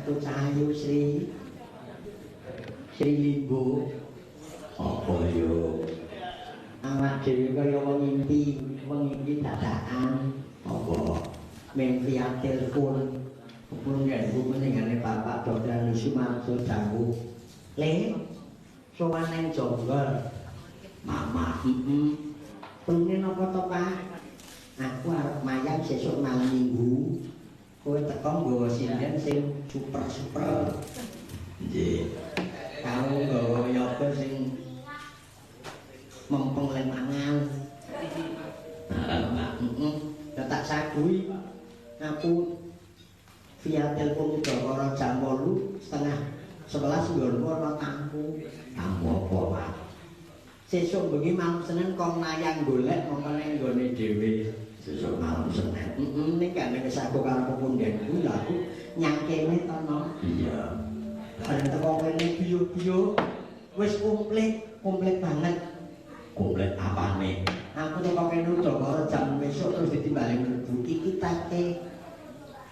aku Cahayu Sri Limbo. Apa yo? Awak dhewe kaya wong ngimpi dadakan. Apa? Mimpi telepon. Pun ganggu meningane Bapak Dr. Lusi Mansur Dawu. Le, sowan nang Jonggol. Mama. Pengen apa to, Pak? Aku arep mayang sesuk malam Minggu. Kowe teko nggawa sinden sing super. Nggih. Karo nggawa yoga sing mempeng lemangan. Ya tak sagui aku via telepon udara jam 8:30 nggon ana tamu. Tamu apa, Pak? Sesuk bengi malam Senin kon nayang golek mongko ning nggone dhewe. Sesuk malam Senin. Ning kan wis aku karo pepundhenku lha aku nyangkene to no. Iya. Bareng teko kene biyo-biyo wis komplit banget. Komplit apane? Aku teko kene udara jam besok terus ditimbali mlebu iki take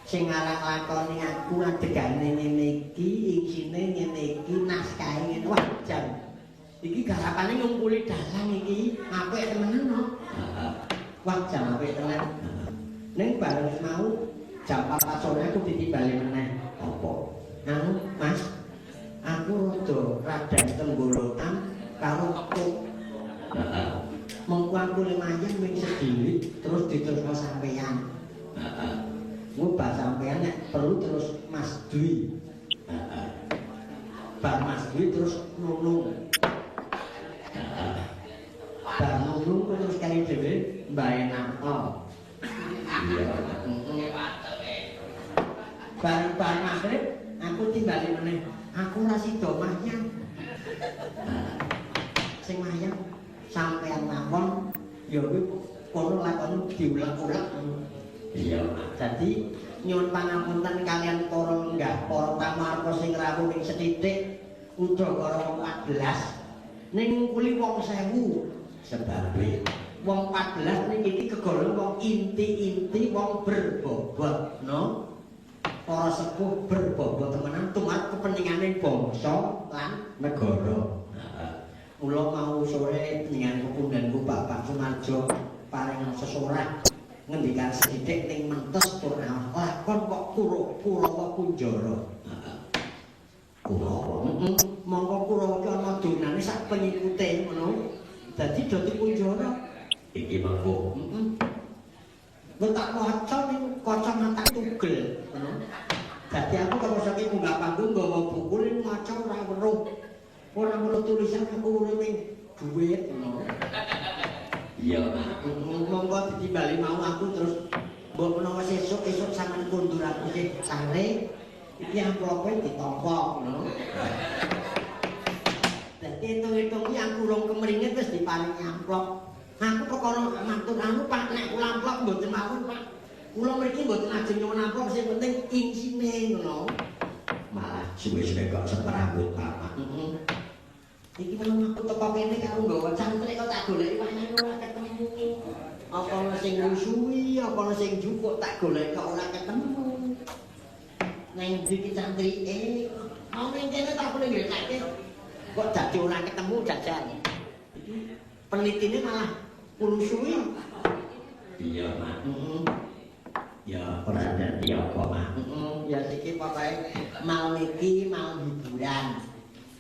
sing arang lakoni aku adegane ngene iki isine ngene iki naskahe ngene wah jam iki garapane ngumpuli dalang iki apik temenan no. Wah jam apik tenan. Ning bareng mau jam 4 sore aku ditimbali meneh. Apa? Anu Mas, aku rada tenggorokan karo kok. Mengko aku lumayan ming sedhilik terus diterusno sampean. Ngubah sampean nek perlu terus Mas Dwi. Bar Mas Dwi terus nulung. Bar nulung terus kali dhewe mbae nato. Iya. Bar maghrib aku timbali meneh. Aku ora sida mayang. Sing mayang sampean lakon ya kuwi kono lakon diulang-ulang. Iya. Jadi nyuwun pangapunten kalian para lenggah, para tamu sing rawuh ning sethithik udakara 14. Ning ngungkuli wong 1000 Sebabe wong 14 ning iki kegolong wong inti-inti wong berbobot, no? Para sepuh berbobot temenan tumrap kepentingane bangsa lan negara. Mula mau sore dengan pepundhenku Bapak Sumarjo paring sesorah ngendikan sithik ning mentes tur lakon kok Kurawa Kunjara. Kurawa. Monggo Kurawa ki ana donane sak pengikute ngono. Dadi dadi Kunjara. Iki mengko. Nek tak maca ning kacamata tugel ngono. Dadi aku karo saking munggah panggung nggawa buku ning maca ora weruh. Ora weruh tulisan aku weruh ning dhuwit ngono. Iya. Monggo ditimbali mau aku terus mbok menawa sesuk sampean kondur aku sing sare iki amplope ditampa ngono. Dadi hitung-hitung iki aku urung kemringit wis diparingi amplop. Aku perkara matur anu Pak nek kula amplop mboten mawon Pak. Kula mriki mboten ajeng nyuwun amplop sing penting insine ngono. Malah suwe-suwe kok seperambut Pak. Iki menawa aku teko kene karo nggawa cantrik kok tak goleki wayahe ora ketemu. Apa ana sing ngusui, apa ana sing jupuk tak goleki kok ora ketemu. Nang ndi ki cantrike? Mau ning kene tak boleh nglekke. Kok dadi ora ketemu jajan. Iki penelitine malah ngusui. Iya, Mak. Ya ora dadi apa, Mak. Ya iki pokoke malam iki malam hiburan.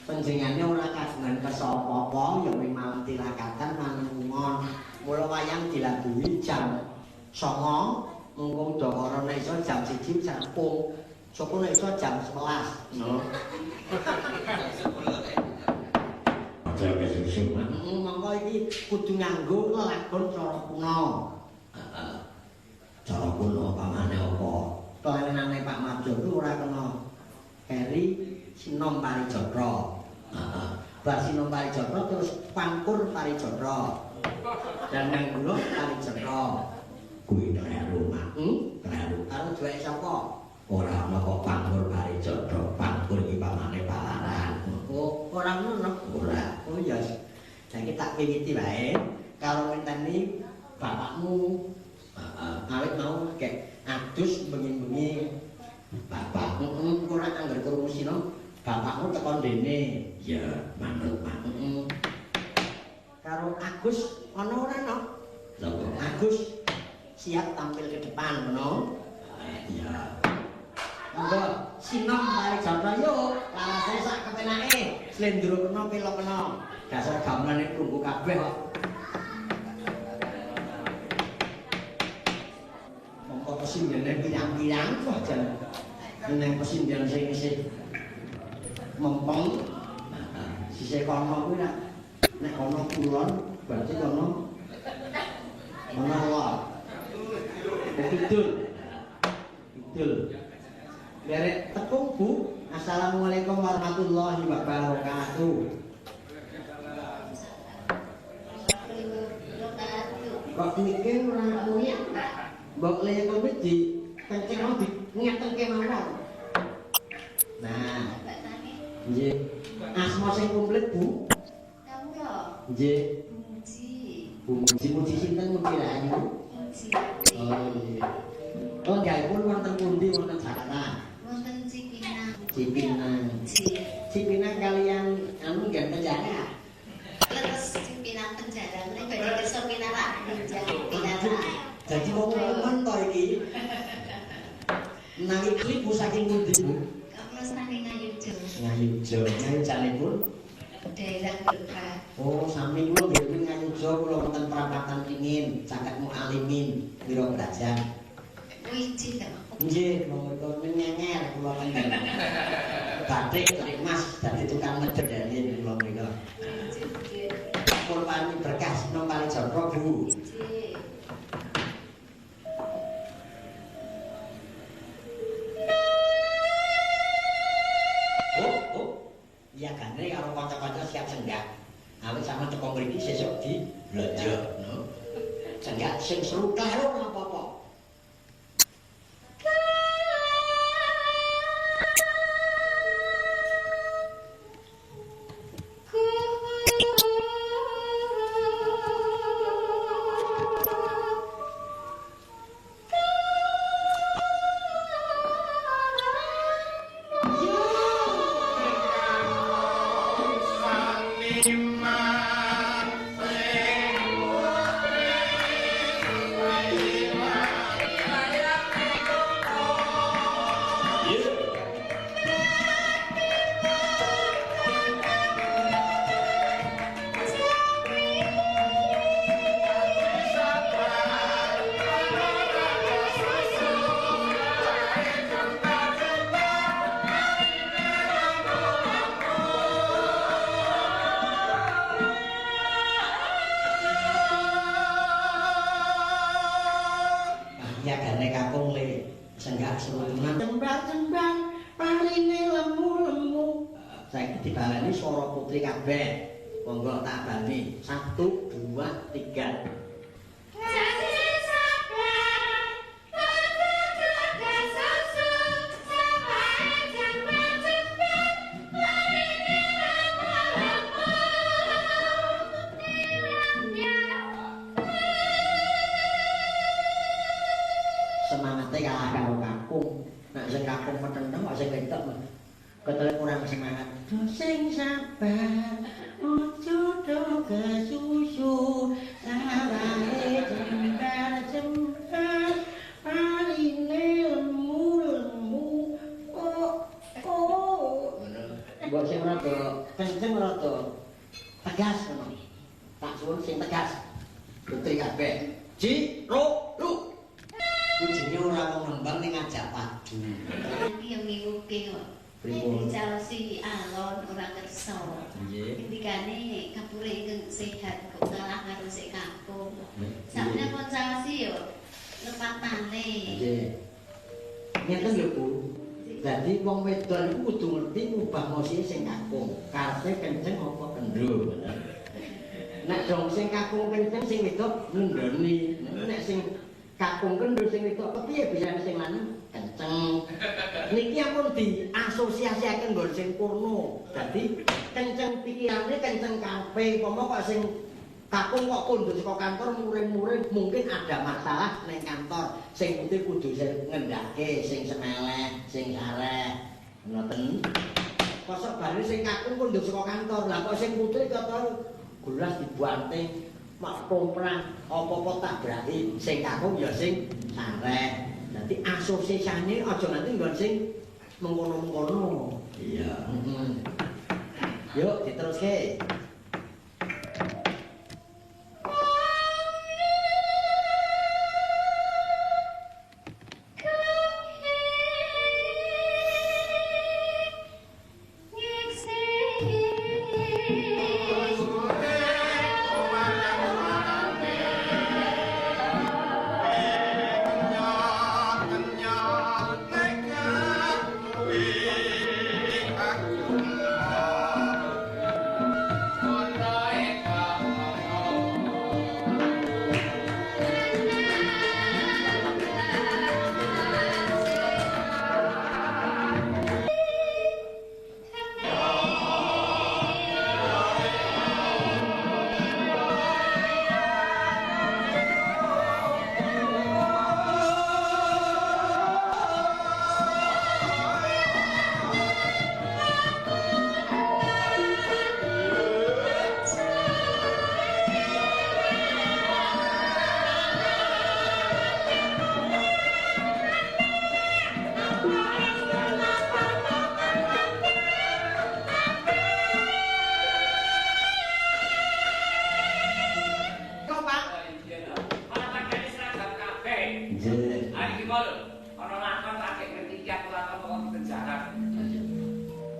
Panjenengane ora kagungan kersa apa-apa ya wing malam tilakatan malam umon. Mula wayang dilabuhi jam 09.00 mengko udakara nek iso jam 1 sampung. Sapa nek iso jam 11. No. Aja kesusu. Monggo iki kudu nganggo lakon cara kuno. Cara kuno pamane apa? Kelenane Pak Marjo ku ora kena keri sinom parijatra. Bar sinom parijatra terus pangkur parijatra. Dan nanggulo parijatra. Kuwi kleru, Mak. Kleru. Karo duweke sapa? Ora ana kok pangkur parijatra. Pangkur iki pamane palaran. Oh, ora ngono. Ora. Oh ya. Saiki tak wiwiti wae karo ngenteni bapakmu. Awit mau kek adus bengi-bengi Bapak. Ora anggar krungu sino. Bapakmu teko ndene. Ya, manut. Karo Agus ana ora no? Lho, Agus siap tampil ke depan no? ya. Monggo sinom mari Joko yuk. Larase sak kepenake. Slendro kena pilo kena. Dasar gamelane krungu kabeh kok. Monggo pesindene pirang-pirang kok jan. Neng pesinden sing isih mempeng. Sisih kono kuwi nek kono kulon berarti kono lor. Betul. Derek tepung Bu. Assalamualaikum warahmatullahi wabarakatuh. Kok mikir ora kuwi? Mbok leye kowe di kenceng mau di ngetengke mawon. Nah. Nggih. Asma sing komplit Bu? Kawula. Nggih. Muji sinten muji Rahayu? Muji. Oh iya. Oh nggahipun wonten pundi wonten Jakarta? Wonten Cipinang. Cipinang kalian anu nggih penjara. Leres Cipinang penjara nek badhe kersa pinarak pinara. Jadi wong-wongan to iki. Nang iki Bu saking pundi Bu? Kawula saking Ngayujo. Ngayujo. Ngayujanipun Daerah Berkah. oh sami kula nggih Ngayujo kula wonten perapatan ringin, caketmu alimin, pira brajan. Wiji ta. Nggih, monggo nyenger kula panjen. Batik tarik Mas dadi tukang medhedhalin kula menika. Purwani berkah Sinom Kalijaga Bu. Iya gandeng karo kanca-kanca siap senggak. Awit sama teko mriki sesuk di blonjo no. Senggak sing seru karo ora apa-apa. Jembang-jembang paline lemu-lemu. Saiki dibaleni swara putri kabeh. Monggo tak bani. 1 2 3. Semangate kalah karo kakung. Nek sing kakung petenteng kok sing wedok ketele kurang semangat. Sing sabar ojo do kesusu sarane jembar-jembar paline lemu-lemu. Mbok sing rada kenceng rada tegas ngono. Tak suwun sing tegas. Putri kabeh. Ji, ro, lu. Ujine ora mau nembang ning ngajak padu. Iki yo ngiwuke kok. Nek dicalosi alon ora kersa. Nggih. Indikane kapure ingkang sehat kok kalah karo sik kampung. Sakjane pun calosi yo lepatane. Nggih. Ngeten lho Bu. Dadi wong wedon iku kudu ngerti ngubah mosine sing kakung. Karepe kenceng apa kendho. Nek dong sing kakung kenceng sing wedok nendoni. Nek sing kakung kendho sing wedok kepiye bisa sing lanang kenceng. Niki ampun diasosiasiaken nggon sing kurno. Dadi kenceng pikirane kenceng kape, umpama kok sing Kakung kok kondur saka kantor muring-muring mungkin ada masalah ning kantor. Sing putih kudu sing ngendhake, sing semeleh, sing sareh. Ngoten. Kosok bari sing kakung kondur saka kantor. Lah kok sing putih kata gelas dibanting mak komprang apa-apa tabraki sing kakung ya sing sareh. Dadi asosiasiane aja nganti nggon sing mengkono-mengkono. Iya. Yuk diteruske.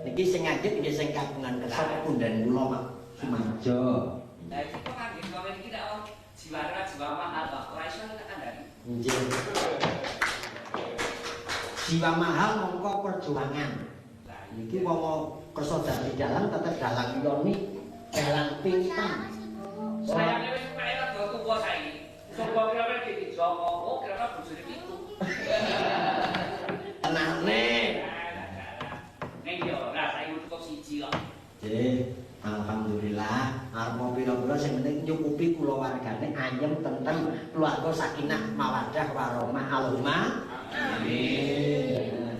Niki sing ngajit nggih sing kagungan kesok punden kula Mak Sumarjo. Lah iki kok kangge kowe iki tak jiwa mahal kok ora iso tak kandhani. Nggih. Jiwa mahal mongko perjuangan. Niki wong kersa dadi dalang tetep dalang yoni, dalang pingpang. Sayane wis kaya rada tuwa saiki. Sapa kira-kira iki Joko, oh kira-kira bojone pitu. Tenane. Nek yo ora saiki cukup siji kok. Nggih, alhamdulillah. Arep pira-pira sing penting nyukupi kulawargane ayem tentrem, keluarga sakinah mawaddah warahmah. Allahumma amin.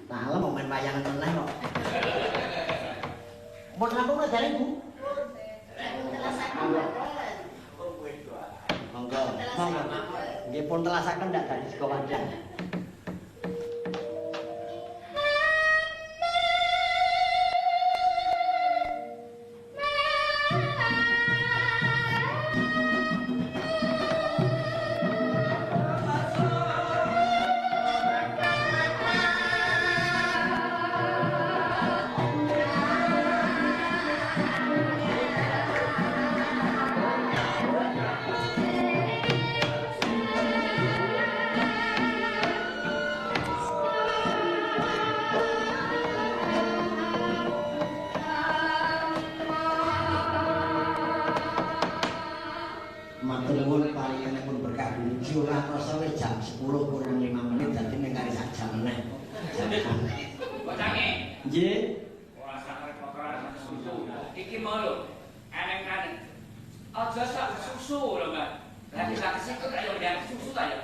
Nah, lha momen wayangan meneh kok. Mun rampung jare Bu. Monggo. Monggo. Nggih pun telasaken ndak dadi saka wadah. Ora krasa wis jam 10 kurang 5 menit dadi ning kari sak jam meneh. Bocange. Nggih. Ora sakare perkara susu. Iki mau lho, eneng-eneng. Aja sak susu lho, Mbak. Lah kita kesikut ayo ndang susu ta ya.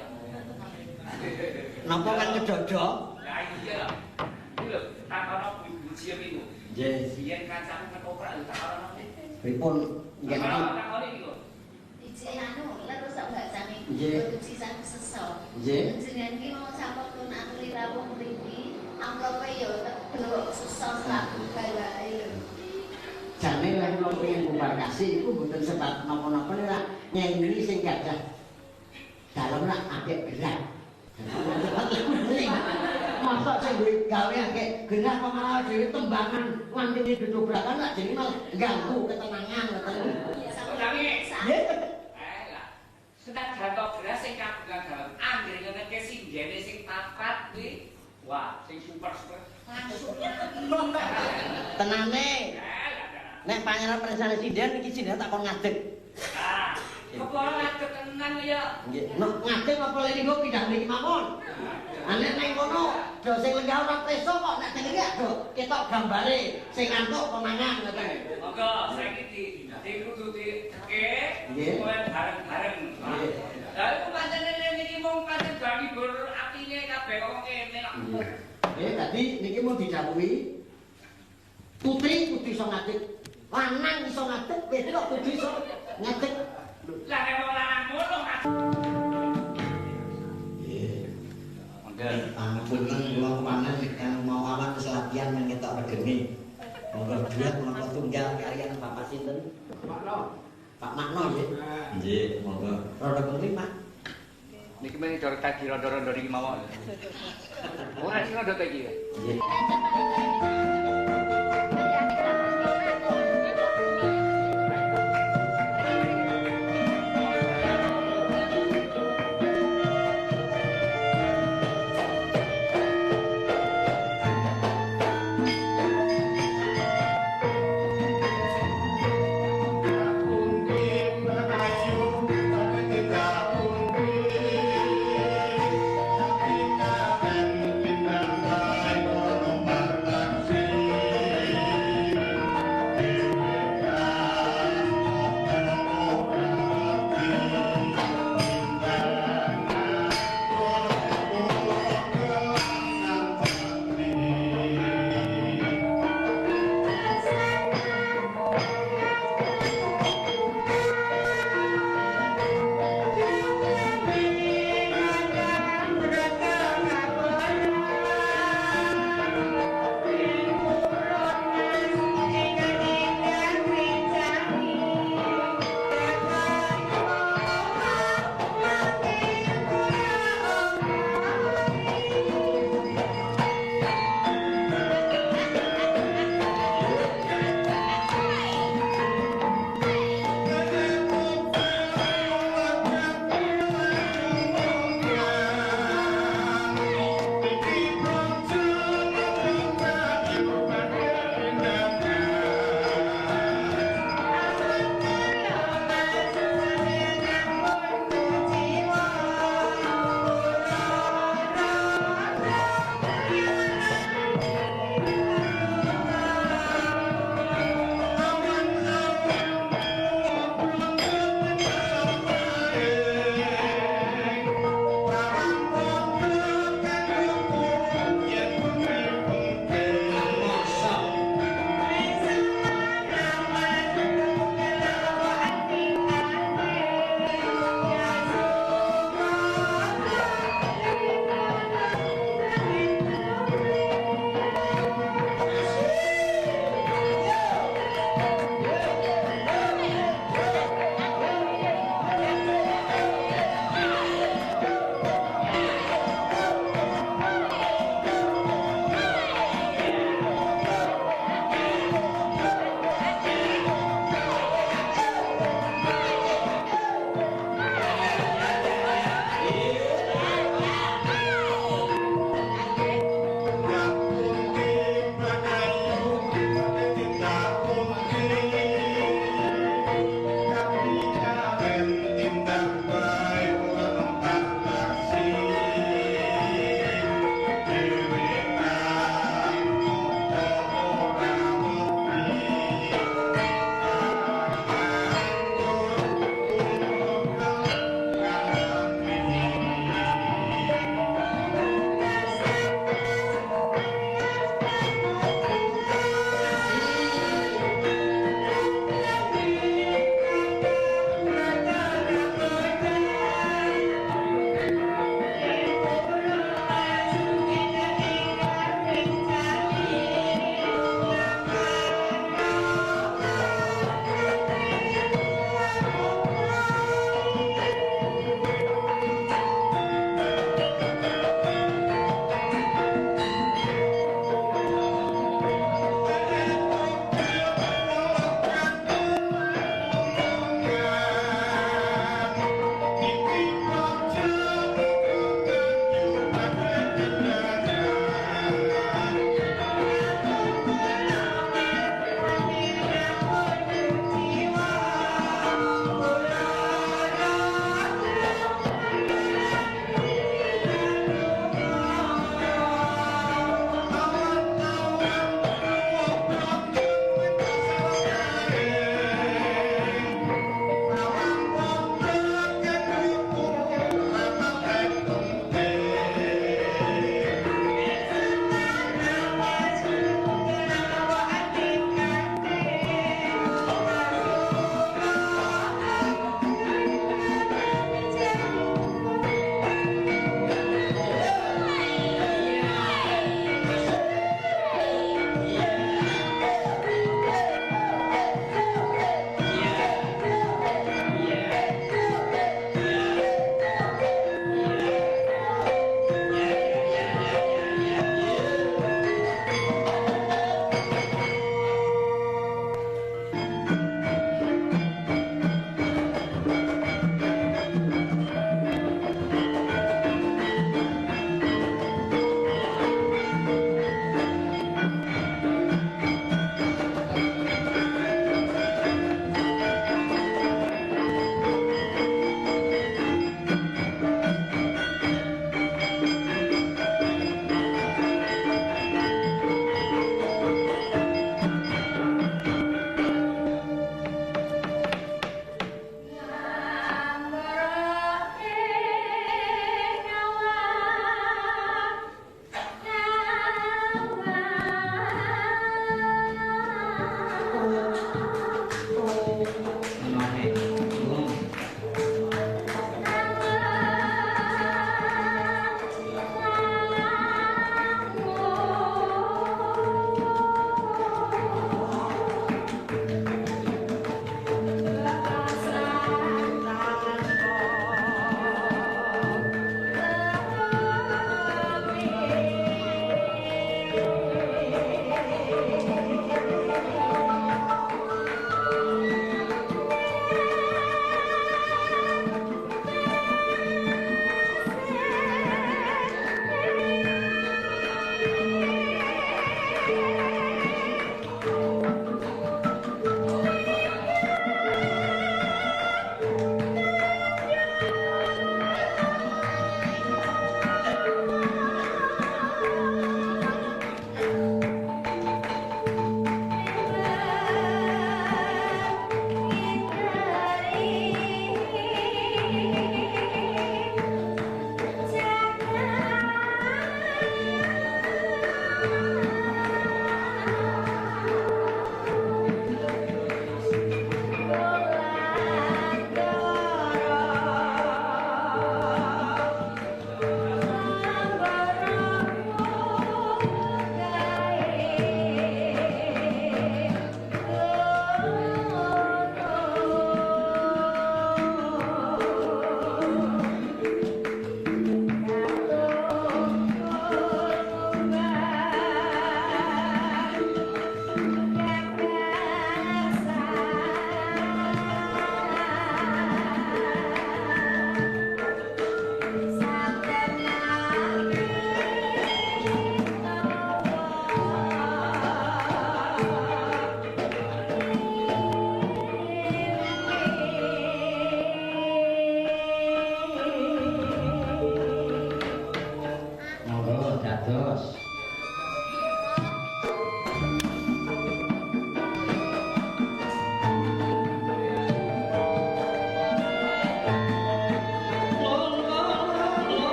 Napa kan kedodok? Lah iya lho. Iki lho, takono ibu cium iku. Nggih. Biyen kancaku ketoprak lho takono. Pripun nggih takoni iki lho. Ijek anu, lek rusak bacane. Nggih. Produksi sang sesok. Nggih. Jenengan iki mau sampun kun aturi rawuh mriki, amplope yo delok sesok sak bawae lho. Jane lek kula pengen bubar kasih iku mboten sebab napa-napa ora nyanyi sing gadah dalem rak akeh gerak. Masa sing duwe gawe akeh gerak kok malah dhewe tembangan nganti didobrakan lak jenenge malah ganggu ketenangan ngoten. Bocange. Nggih. Sedang gantok beras sing kagungan dalam anggere ngene sing gene sing papat kuwi. Wah, sing super langsung. Tenane. Nek pangeran Presiden Sinden iki Sinden tak kon ngadeg. Ah, kepala ngadeg tenan ya. Nggih, nek ngadeg apa linggo pindah mriki mawon. Ane nang kono, do sing lenggah ora preso kok nek teng iki do ketok gambare sing ngantuk konangan ngoten. Monggo saiki di kudu diteke Nggih. bareng-bareng. Lah iku pancen niki mung pancen bagi ber atine kabeh kok kene kok. Dadi niki mau didhawuhi putri kudu iso ngatik. Lanang iso ngatik, wedok kudu iso ngatik. Lah nek wong lanang ngono Monggo pangapunten kula kepanen yang mau awan selatihan yang ketok regeni. Monggo duet monggo tunggal kalian Bapak sinten? Pak Makno nggih. Nggih, monggo. Rada penting, Pak. niki men dor tadi rondo-rondo niki mawon. Ora sing rondo iki. Nggih. Thank you.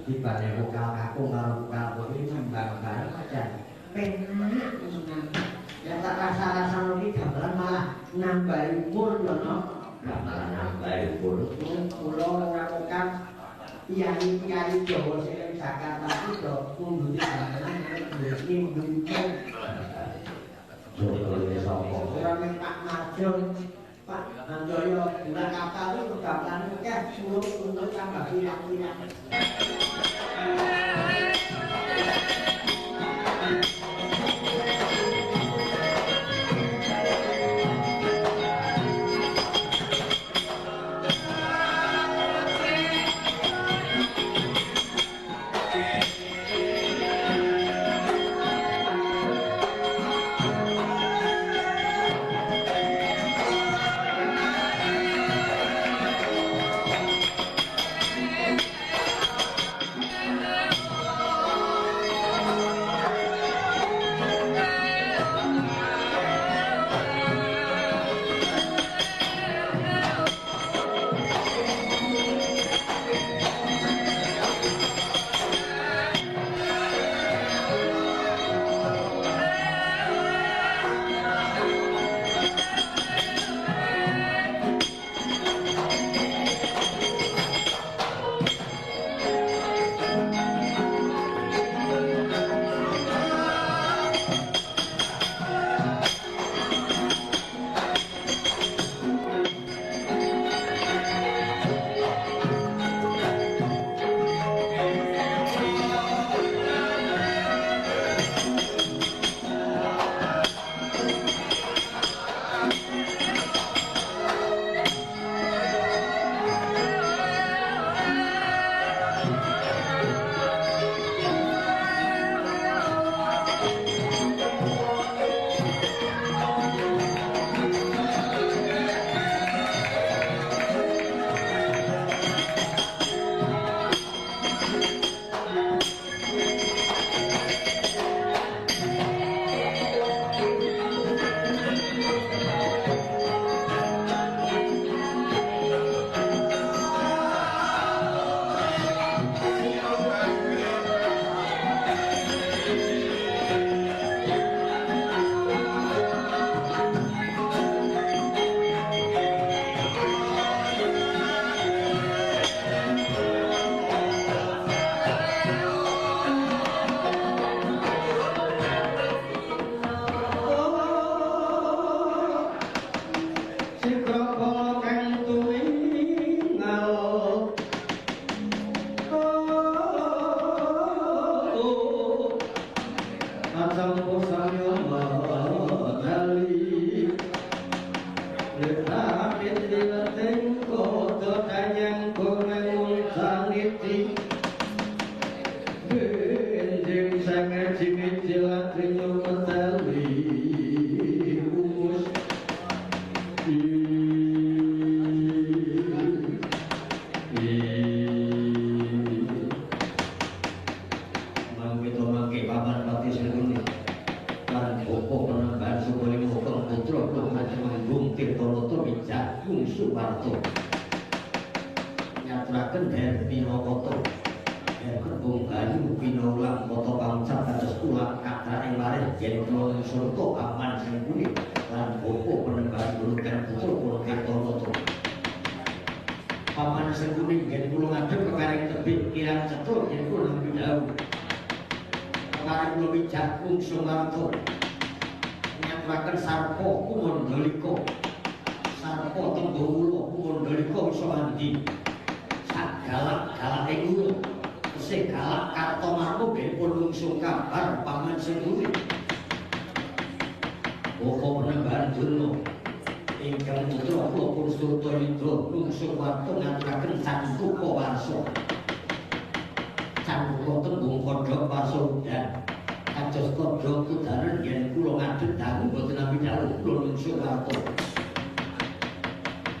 dibanding vokal kakung karo vokal kuwi nembang bareng aja penak seneng ya tak rasa-rasa iki gamelan malah nambahi umur lho no malah nambahi umur kula ora vokal kiai-kiai Jawa sing Jakarta iki lho munduti gamelan iki munduti ora ning Pak Marjon Pak Handoyo bulan kapal itu gamelan akeh suruh untuk tambah pirang-pirang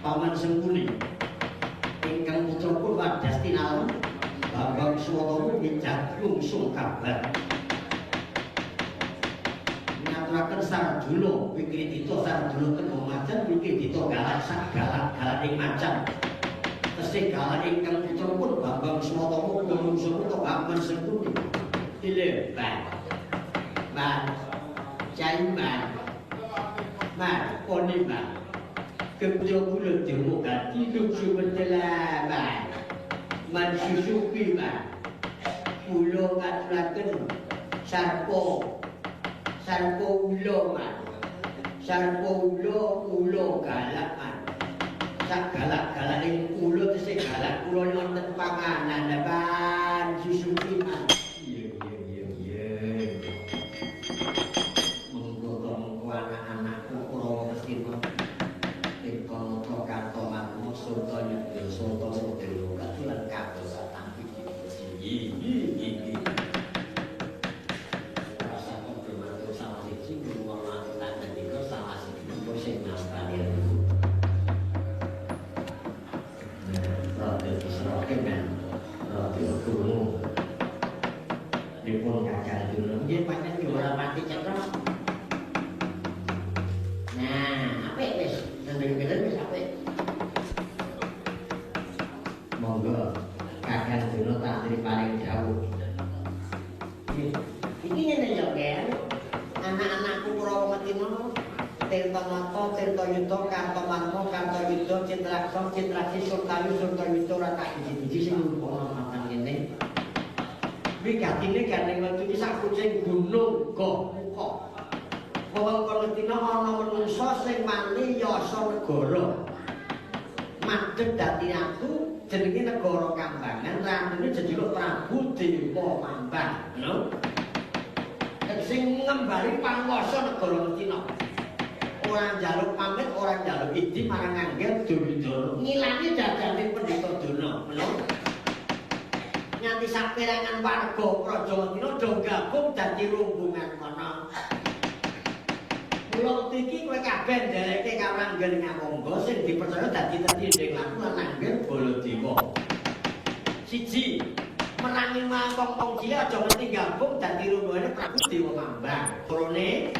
Paman Sengkuni ingkang putra pun wadas tinalem Bambang Swara mijak lungsung kabar ngaturaken Sardula Wikridita Sardula tenggo macan Wikridita galak sak galak ing macan tesih galak ingkang putra pun Bambang Swara lungsung sengkuni. Ile ban cai ban poni ban kemudian bulan demokrat hidup sebentar ban susupi ban pulau ngatulaken sarpo ulo galak man sak galak ing ulo tesih galak ulo wonten panganan ban susupi man mengko anak-anakku ora mesti Tirta kantonganmu surta nyedel surta model lengkap satang iki. Rasa kok salah siji ngomong lan ngendika salah siji kok sing nampani. Rada disroke men. Rada kulo. Dipun kakak dulu. Nggih pancen ora pati cetok. Nah, apik wis. Ngendeng-ngendeng wis apik. Monggo kakak dulu tak diri paling jauh. Iki ngene ya, Ger. Anak-anakku Kurawa Metino, Tirta Nata, Tirta Yuda, Kartomarma, Kartoyuda, Citraksa, Citraksi, Surtayu, Surtayuda ora tak siji-siji sing lumpuh matan ngene. Wigatine gandeng wektu iki sak kucing gunung go muka. Wewengkon Metino ana manungsa sing mani yasa negara. Madhep dadi ratu jenenge negara Kambangan, ratune jenenge Prabu Dewa Mambang, lho. Sing ngembali panguwasa negara Metino. Ora njaluk pamit, ora njaluk idi marang Angger Duryudana. Ngilani dadane Pendhita Dana, lho. Nganti saperangan warga Praja Metino do gabung dadi rombongan kono. Mula iki kowe kabeh ndereke karo Angger Ngawangga sing dipercaya dadi tendhing laku lan Angger Baladewa. Siji, merangi mangkong cilik aja ngerti gabung dadi rombongane Prabu Dewa Mambang. Lorone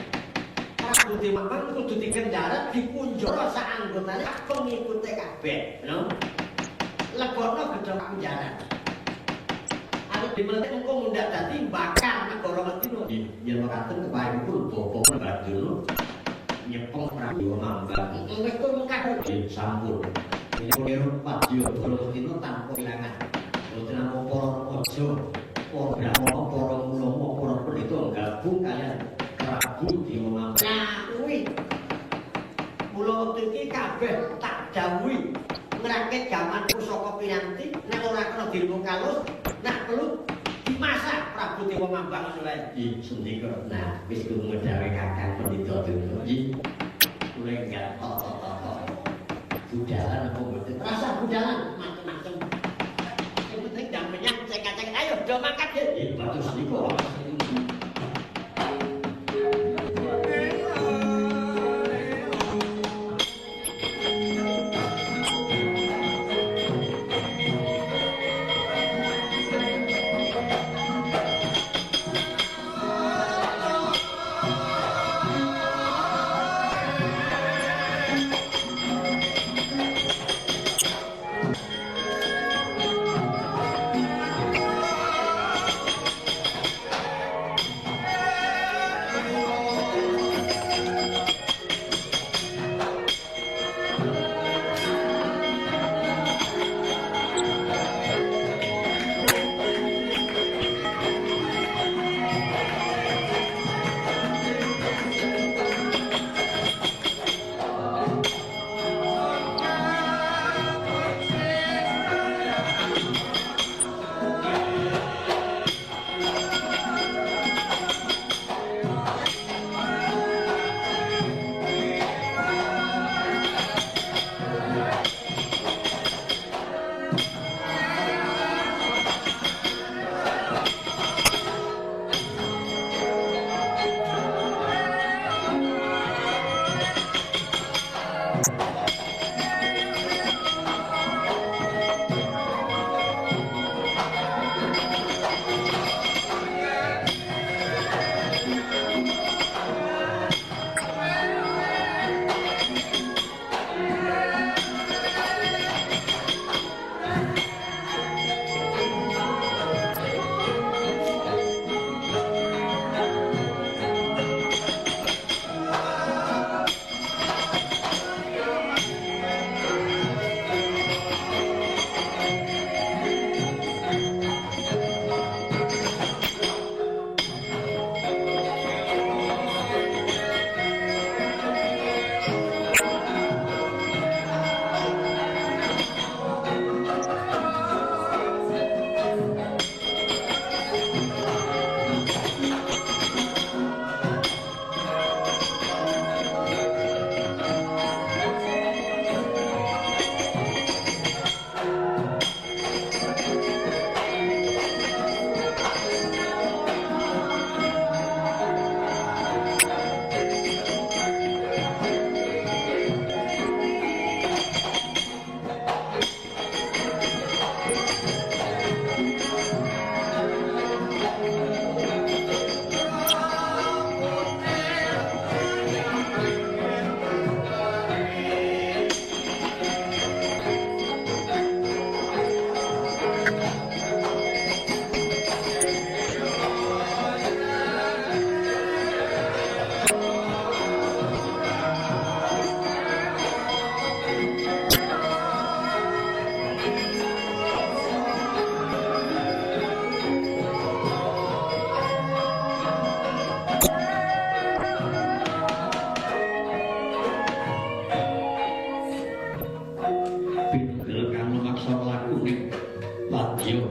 Prabu Dewa Mambang kudu dikendarat dipunjara sak anggotane pengikute kabeh, lho. Lebono gedhe penjara. Arep dimelet engko mundak dadi bakar negara Metino. Yen mekaten keparingipun bapak Baduna nyepeng Prabu Dewa Mambang. Wis tur kabeh sampun. Ini Padya Metino tanpa ilangan. Boten namung para raja, para brahmana, para ulama, para pendhita gabung kalian Prabu Dewa Mambang. Nah, kuwi mula iki kabeh tak dawuhi ngrakit gaman pusaka piranti nek ora kena dilmu kalus nak perlu dimasak Prabu Dewa Mambang oleh iki sendika. Nah, wis kudu gawe kakang Pendhita Dana iki. Kula enggak budalan apa mboten? Rasa budalan macam-macam. Sing penting damenya saya katakan ayo do makan ya. Bagus niku.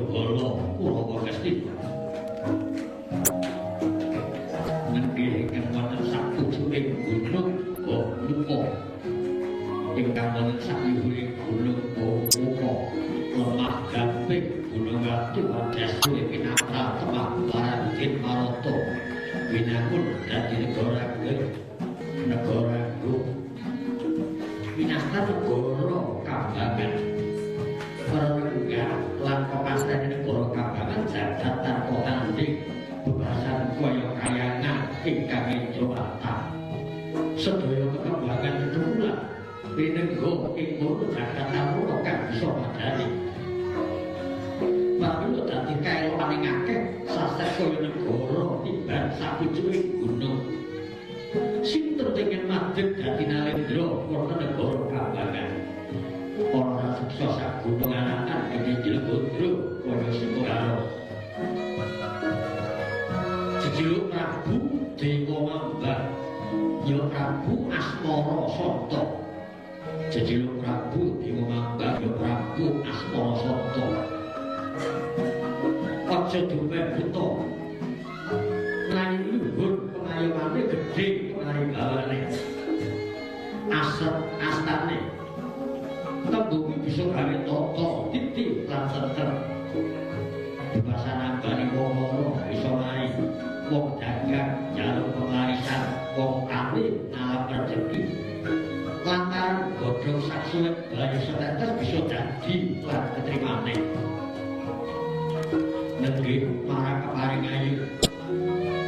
Bala Kurawa Kastina. Nenggih ingkang wonten sapucuking gunung Muka. Ingkang wonten sakihuring gunung Muka. Lemah Gamping Gunung Watu Wadyastu Pinatra Temah Barantin Maroto. Winangun dadi negara Winastan negara Kambangan. Perlenggan lan pemasaran negara Kambangan jabatan kotanding bebasan kaya kayangan ingkang enjolatan. Sedaya kekembangan keturunan pinenggo ing kono jabatan kula kang bisa madani. Pramila dadi kaeloan ing akeh sasat kaya negara tiban sapucuking gunung. Sinten ingkang madhep dadi nalendra wonten negara Kambangan. Para siksa sagunung anakan gede Jilgondro kaya Singoraro. Jejuluk Prabu Dewa Mambang ya Prabu Asmara Santa. Jejuluk Prabu Dewa Mambang ya Prabu Asmara Santa. Aja dume buta. Nanging luhur pengayomane gedhe pengayomane. Astane tembung bisa gawe tata titi lan senter. Bebasan ambane wong loro iso mari wong dagang njaluk pengarisan wong kawin ngalap rezeki. Lantaran godhong saksuwet banyu setetes bisa dadi lan ketrimane. Nenggih marang keparing ayu.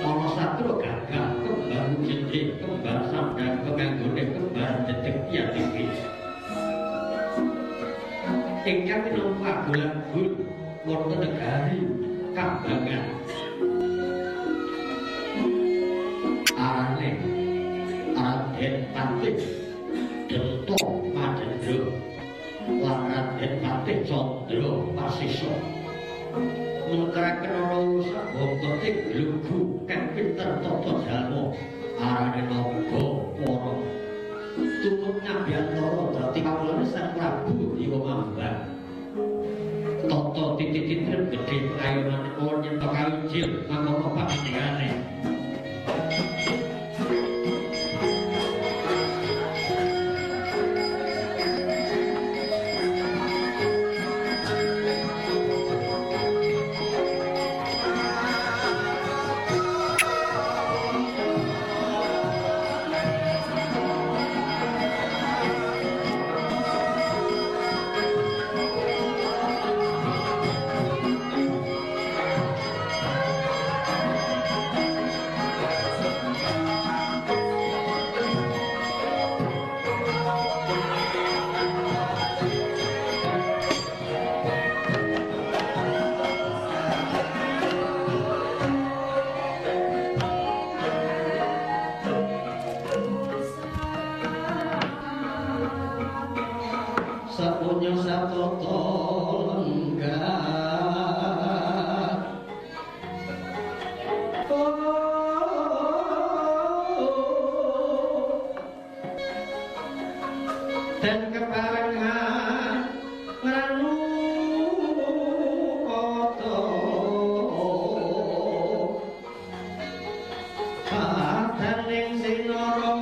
Ana satru gagah kembar jeneng kembar sandang penganggone kembar dedek yati. Ingkang minangka bulan-bulan wonten negari Kambangan. Arane Raden Patih Dento Madendra lan Raden Patih Candra Pasisa. Mengkeraken ora urusan bobote glugu kang pinter tata jalma arane naga para. Tumut Nabyantara dadi kawulane Sang Prabu Dewa Mambang. Tata titik-titik gedhe pengayomane ora nyentok kawijil mangkono panjenengane. Sapunya satoto lenggah dan keparengan ranu oto padaning sinara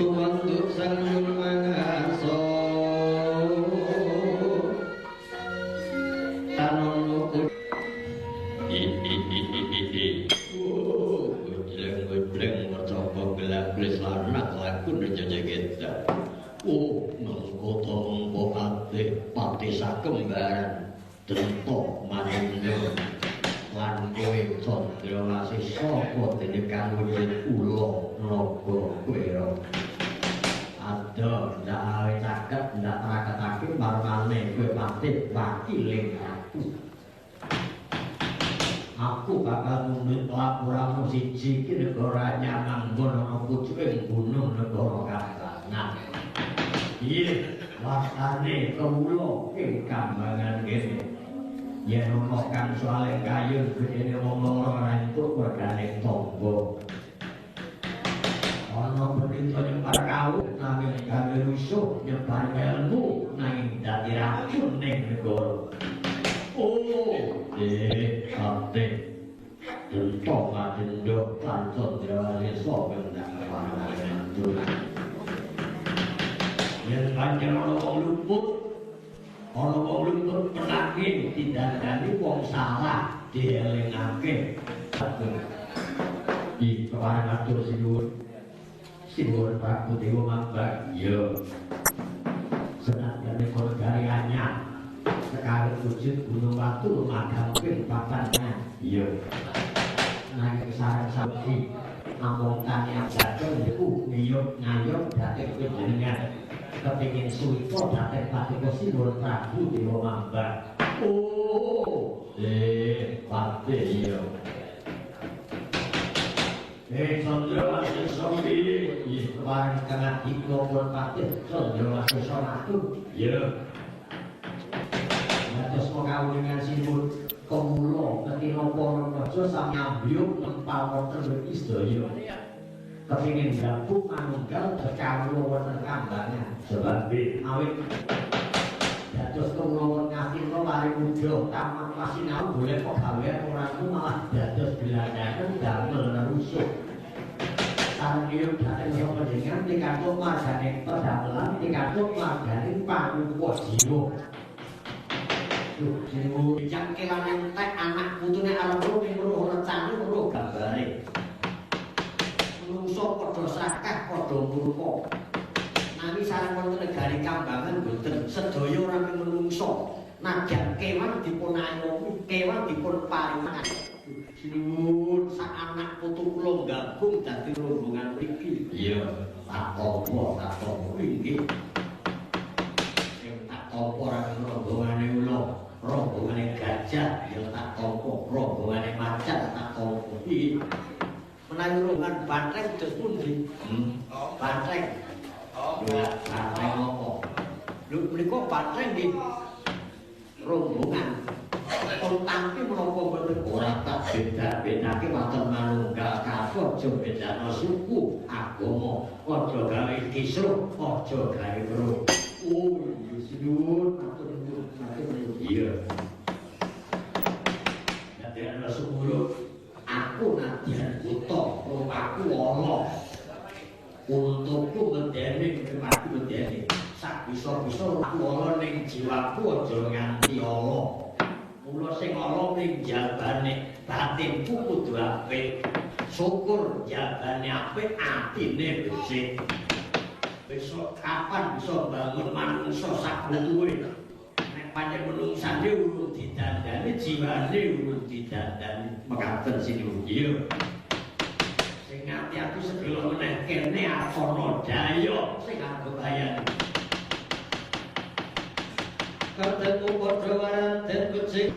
Tumanduk sanjung mangaso tanon lukut Bleng mercoba gelap-gelis lanak lakun rejajagetan. Mengkoto mempokate pati sakembaran Dento Madendra lan kowe Candra Wasisa dene kang wujud ula naga kwera. Ada ndak awe caket ndak raketake marmane kowe patih wakiling aku. Aku bakal nunduk laporanmu siji iki negara nyamanggon ana pucuking gunung negara Kambangan. Iya, wastane kawula ing Kambangan kene. yen ana kang soal kayu gedene wong loro ora entuk mergane tangga. Ana berita nyebar kau nanging gawe rusuh nyebar ilmu nanging dadi racun ning negara. Ate Tentang adendo Tanton Jawali Soben dan Kewangan itu yang panjang ada wong luput penagih tidak jadi wong salah dielingake di Kewangan itu Sinuwun Prabu Dewa Mangbar iya senadyan negariannya sekarang wujud gunung batu madamkin papannya iya nanging sareng sabdi namung tani abjadon niku ngayub dhateng panjenengan kepingin suwita dhateng Paduka Sinuwun Prabu Dewa Mangbar pate iya Candrawasih Sami kemarin kena dikobol pate Candrawasih Samatu iya terus mau kawin dengan Sinuwun Kemulo ketika Purworejo sang nyambyuk nempal wonten Wisdaya kepingin gabung manunggal berkawula wonten kambangnya sebab awit dados kula ngatinna paring muda taman pasinau boleh pegawean ora malah dados belajaran damel rusuh sareng iyo dhateng panjenengan pikantuk marganing pedamelan pikantuk marganing panungka jiwa Sinuwun bijak kewan entek anak putune arep ning weruh recane weruh gambare. Menungso padha sakeh padha murka. Nami sareng wonten negari Kambangan boten sedaya ora menungso. Nadyan kewan dipun ayomi, kewan dipun paringan. Sinuwun sak anak putu kula gabung dadi rombongan mriki. Iya, tak apa inggih. Sing tak apa ora rombongane kula. Rombongane gajah ya tak tampa, rombongane macan tak tampa. Menawi rombongan bantreng dos pundi? Bantreng. Bantreng apa? Lho menika bantreng nggih rombongan. Pun tampi menapa mboten ora tak beda-bedake wonten manunggal kadoja bedana suku, agama, aja gawe kisruh, aja gawe weruh. Sinuwun matur nuwun. Iya. Dadi ana sepuluh aku nadyan buta, aku Allah. Untukku medeni kemati medeni. Sak bisa-bisa aku Allah ning jiwaku aja nganti Allah. Mula sing Allah ning jabane batinku kudu apik. Syukur jabane apik, atine becik. Besok kapan bisa bangun manungsa sak butuhe? Panjang menungsane urung didandani jiwane urung didandani mekaten Sinuwun iya sing ati-ati sedaya meneh kene ana daya sing bebayani ketemu padha waran becik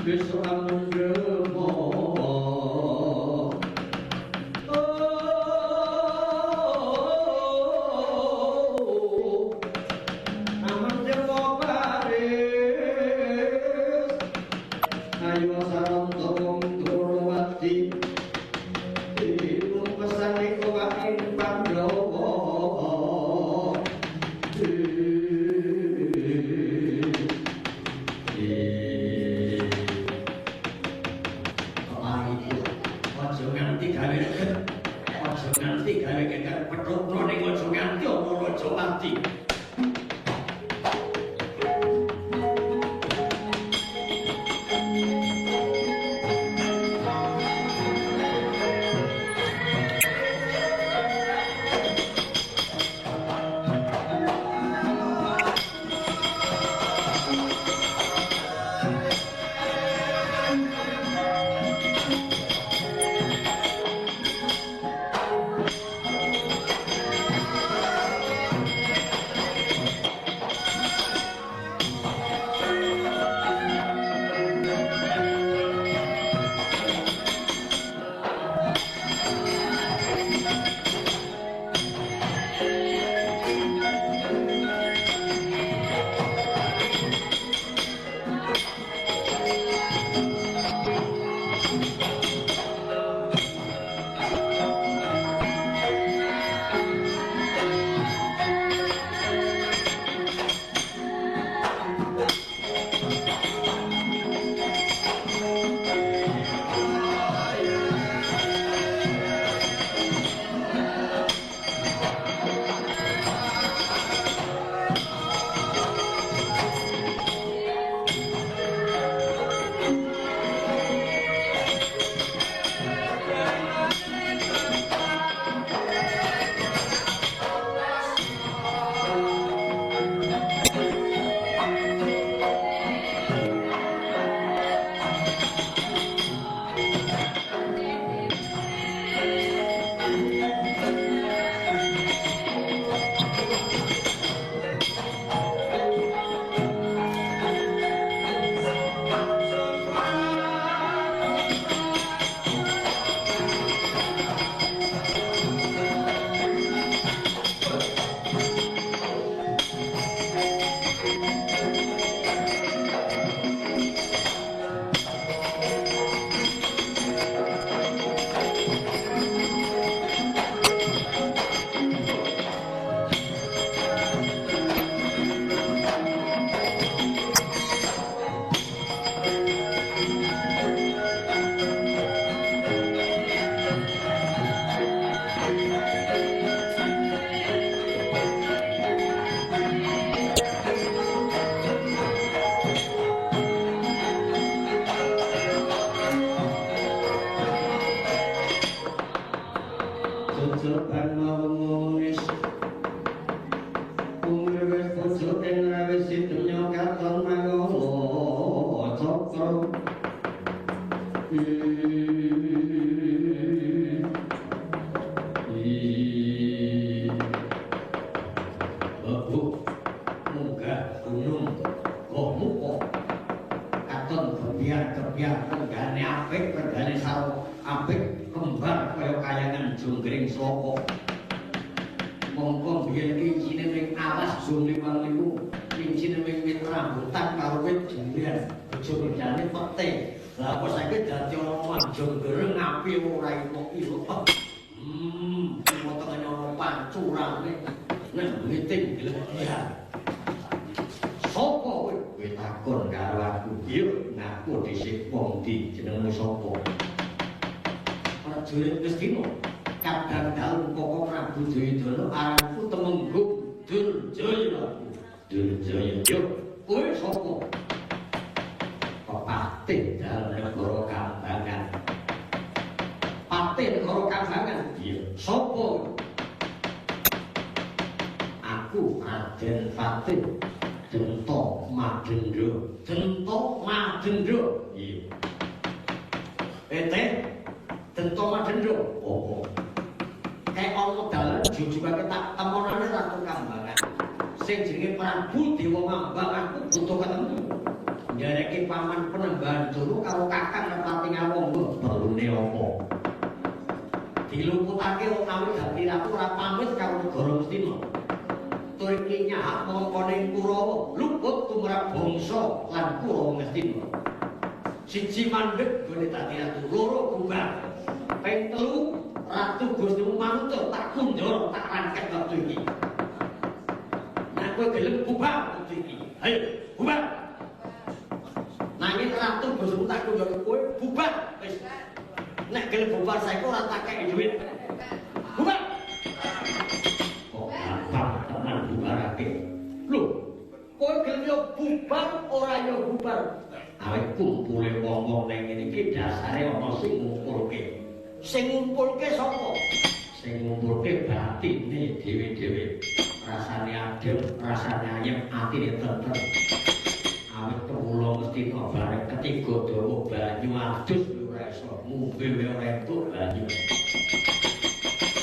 wis ora mendemo Munggah gunung Gomuko katon kebiar-kebiar regane apik regane saro apik kembar kaya kayangan jonggring sloko mongko biyen iki isine ning alas jung 5.000 isine ning wit rambutan karo wit jember bojo-bojone pete lha kok saiki dadi ana manjung gereng api ora ilok-ilok potongane ana pancurane nek miting glebiar sapa kowe takon karo aku iya ngaku dhisik wong ndi jenengmu sapa prajurit Ngastina kadang dalem pokok Prabu Jayadana aranku Temenggung Durjaya Durjaya yo kowe sapa Patih dalem negara Kambangan Patih negara Kambangan iya sapa aku Raden Patih Dento Madendra iya Dento Madendra oh kayak ana dalan jujugake tak temonane Ratu Kambangan sing jenenge Prabu Dewa Mambang aku butuh ketemu njareke paman Penembahan Doro karo Kakang Nepati Ngawangga perlune apa diluputake utawi dadi ratu ora pamit karo negara Ngastina iki nyahak mongkone Kurawa luput tumrap bangsa lan Kurawa Ngastina. Siji mandheg gone dadi ratu, loro bubar. Ping telu Ratu Gustimu Manuta tak kunjara tak rangket wektu iki. Nek kowe gelem bubar wektu iki. Ayo, bubar. Nanging Ratu Gustimu tak kunjara kowe bubar wis. Nek gelem bubar saiki ora tak kei dhuwit. Bubar. Bubarake. Lho, kowe gelem yo bubar ora yo bubar. Awake kumpule wong-wong ning ngene iki dasare ana sing ngumpulke. Sing ngumpulke sapa? Sing ngumpulke batine dhewe-dhewe. Rasane adem, rasane ayem, atine tentrem. Awit kula mesti kok bareng ketiga dawa banyu adus ora iso ngombe ora entuk banyu.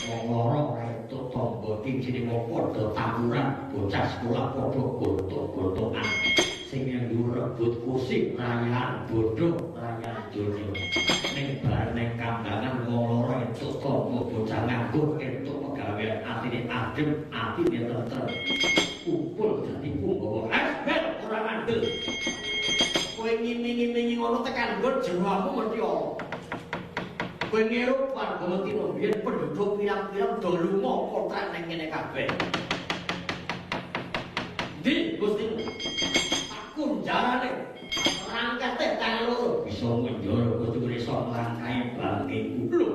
Wong loro ora entuk tangga cincine padha taburan bocah sekolah padha gontok-gontokan sing yang rebut kursi rayaan bodoh rayaan donya ning bar ning Kambangan wong loro entuk tangga bocah nganggur entuk pegawean atine adem atine tentrem kumpul dadi punggawa asbel ora mandel kowe ngiming-imingi ngono tekan nggon jeromu mesti ana kowe ngerup warga Ngastina biyen penduduk pirang-pirang do lunga kontrak ning kene kabeh. Di Gustimu. Aku jarane rangkete tangan loro bisa ngenjara Gustimu iso nglangkai bangkeku. Lho.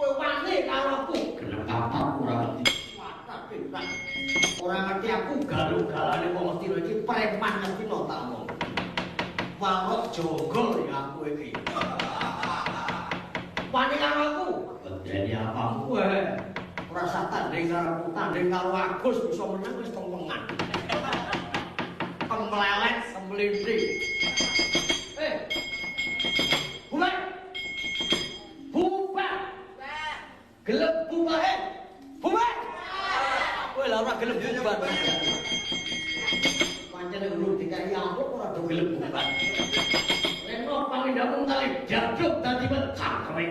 Kowe wani karo aku genep papat ora ngerti. Watak pisan. Ora ngerti aku galu-galane wong Ngastina iki preman Ngastina tak omong. Warot jonggol ya aku iki. Wani karo aku. Bedeni apamu kowe? Ora usah tanding karo Agus bisa menang wis tong-tongan. Pemelelet semlinti. Bubar. Bubar. Gelem bubar. Bubar. Kowe lha ora gelem bubar. Pancen urung dikai amplop ora do gelem bubar. Reno pangindapun kali jaduk dadi mecah kowe.